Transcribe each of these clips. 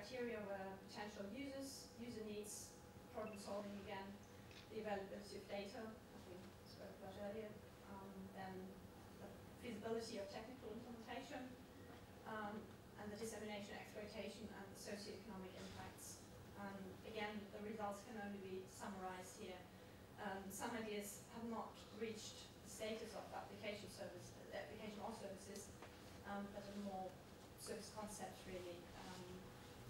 criteria were potential users, user needs, problem solving again, the availability of data, as we spoke about earlier, then the feasibility of technical implementation, and the dissemination, exploitation, and the socioeconomic impacts. Again, the results can only be summarized here. Some ideas have not reached the status of application or services, but are more service concepts really,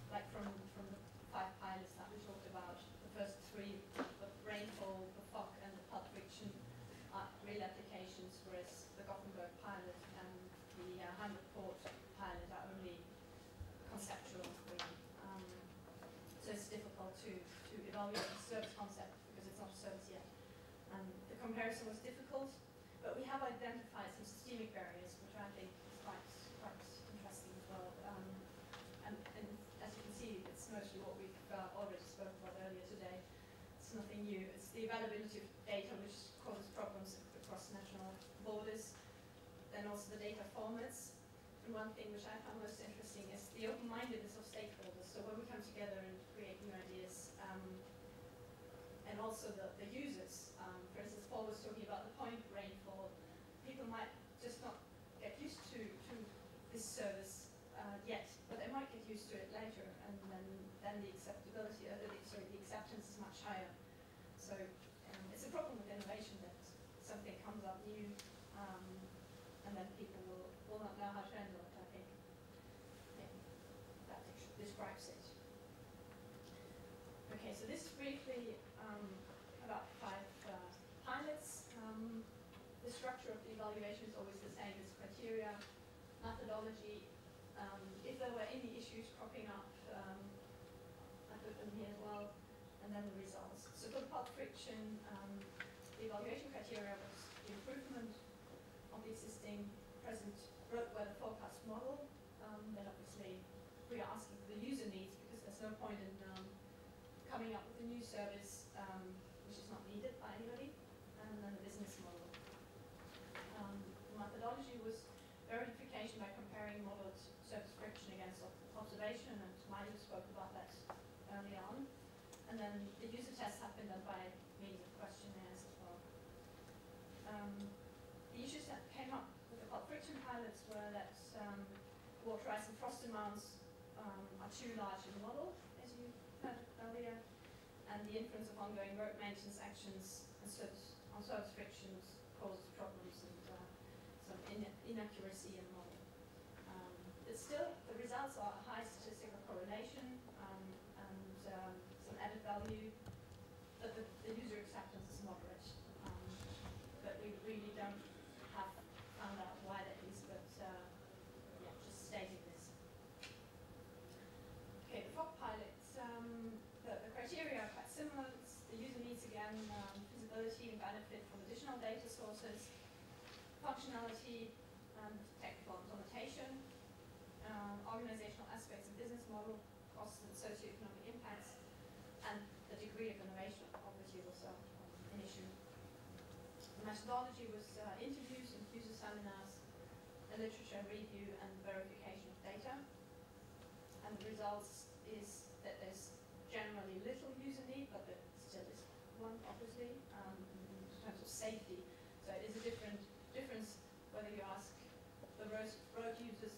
like from the 5 pilots that we talked about. The first 3, the rainfall, the fog, and the pulp friction, are real applications, whereas the Gothenburg pilot and the Hamburg port pilot are only conceptual really. So it's difficult to evaluate the service concept because it's not a service yet. The comparison was difficult, but we have identified some systemic barriers, which I think is quite interesting as well. And as you can see, it's mostly what we've already spoken about earlier today. It's nothing new. It's the availability of data which causes problems across national borders, then also the data formats. And one thing which I found most interesting is the open-mindedness of stakeholders. So when we come together and create new ideas, and also the users. For instance, Paul was talking about the point rainfall. People might just not get used to this service yet, but they might get used to it later, and then the acceptability, the acceptance is much higher. So it's a problem with innovation that something comes up new, and then people will not know how to handle it. I think that describes it. Okay, so this is briefly about 5 pilots. The structure of the evaluation is always the same as criteria, methodology. If there were any issues cropping up, I put them here as well, and then the results. So for the pulp friction, the evaluation criteria was the improvement of the existing present road weather forecast model. Then obviously we are asking for the user needs because there's no point in coming up with a new service which is not needed by anybody, and then the business model. The methodology was verification by comparing modeled surface friction against observation, and Müller spoke about that early on. And then the user tests have been done by means of questionnaires as well. The issues that came up with the pulp friction pilots were that water ice and frost amounts are too large in the model, as you heard earlier, and the influence of ongoing road maintenance actions on surface frictions causes problems and some inaccuracy in the model. But still, the results are a high statistical correlation and some added value, but the user acceptance is moderate. But we really don't have found out why that is, but yeah, just stating this. Okay, the fog pilots, the criteria are quite similar. It's the user needs again, feasibility and benefit from additional data sources, functionality and technical implementation, organizational aspects of business model, costs and socioeconomic impacts, and the degree of innovation obviously was an issue. The methodology was interviews and user seminars, a literature review and verification of data. And the results is that there's generally little user need, but there still is one, obviously, in terms of safety. So it is a difference whether you ask the road users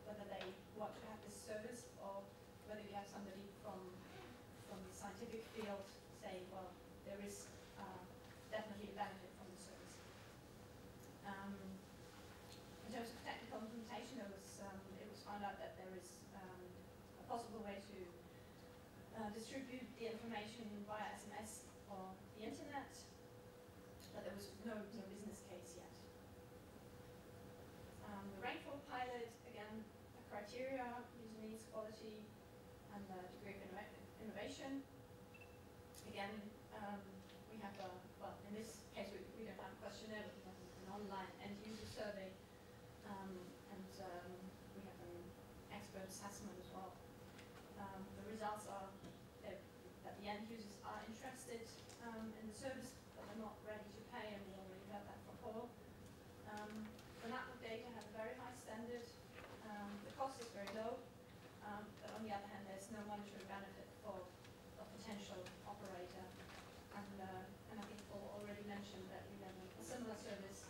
whether they want to have this service, or whether you have somebody from the scientific field say, well, there is definitely a benefit from the service. In terms of technical implementation, it was found out that there is a possible way to distribute the information via SMS or the internet, but there was no business case yet. The rainfall pilot, again, the criteria, user needs, quality, and the degree of innovation. Again, we have well, in this case we don't have a questionnaire, but we have an online end-user survey, and we have an expert assessment as well. The results are that the end users are interested in the service, but they're not ready to pay, and we already heard that from Paul. The network data have a very high standard. The cost is very low, but on the other hand, there's no monetary benefit for a potential operator. And I think Paul already mentioned that we have a similar service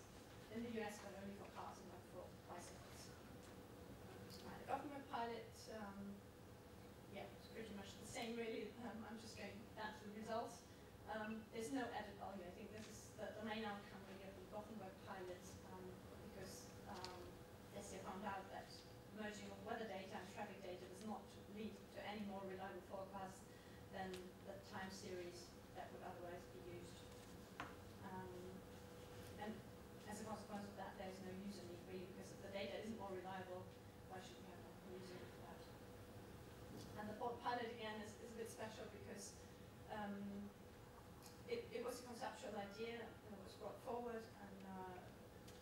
in the US, but only for cars and not for bicycles. The government pilot, yeah, it's pretty much the same really. I'm just going down to the results. There's no added value. I think this is the main outcome really of the Gothenburg pilot, because they found out that merging of weather data and traffic data does not lead to any more reliable forecasts than the time series that would otherwise be used. And as a consequence of that, there's no user need really, because if the data isn't more reliable, why should we have a user need for that? And the pilot again is a bit special because it was a conceptual idea that was brought forward, and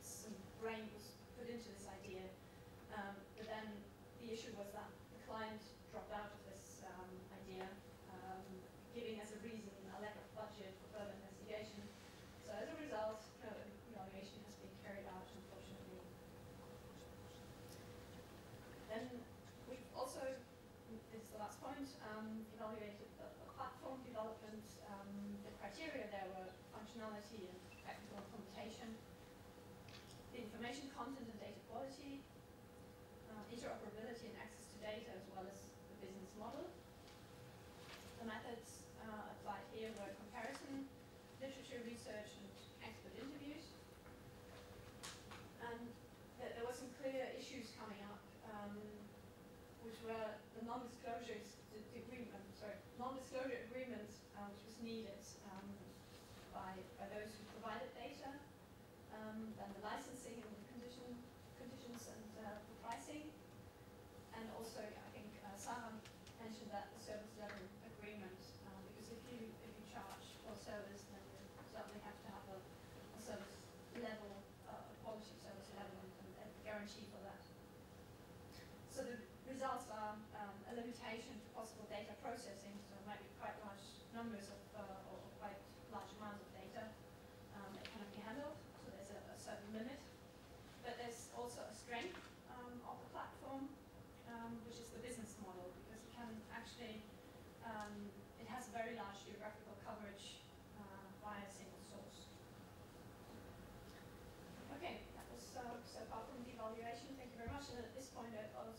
some brain was put into this idea. But then the issue was that the client dropped out of this idea, giving as a reason a lack of budget for further investigation. So as a result, no evaluation has been carried out, unfortunately. Then we've also, this is the last point, evaluated the platform development. The criteria there were functionality and technical implementation, the information content and data quality, interoperability and access to data, as well as the business model. The methods applied here were comparison, literature research, and expert interviews. And there were some clear issues coming up, which were the non-disclosure agreement, which was needed by those who provided data, then the licensing and the conditions and the pricing, and also I think Sarah mentioned that the service level agreement, because if you charge for service, then you certainly have to have a service level, a quality service level, and a guarantee for that. So the results are a limitation to possible data processing, so it might be quite large numbers of, or quite large amounts of data that cannot be handled, so there's a certain limit. But there's also a strength of the platform, which is the business model, because it can actually, it has very large geographical coverage via a single source. Okay, that was so far from the evaluation. Thank you very much. And at this point, I'll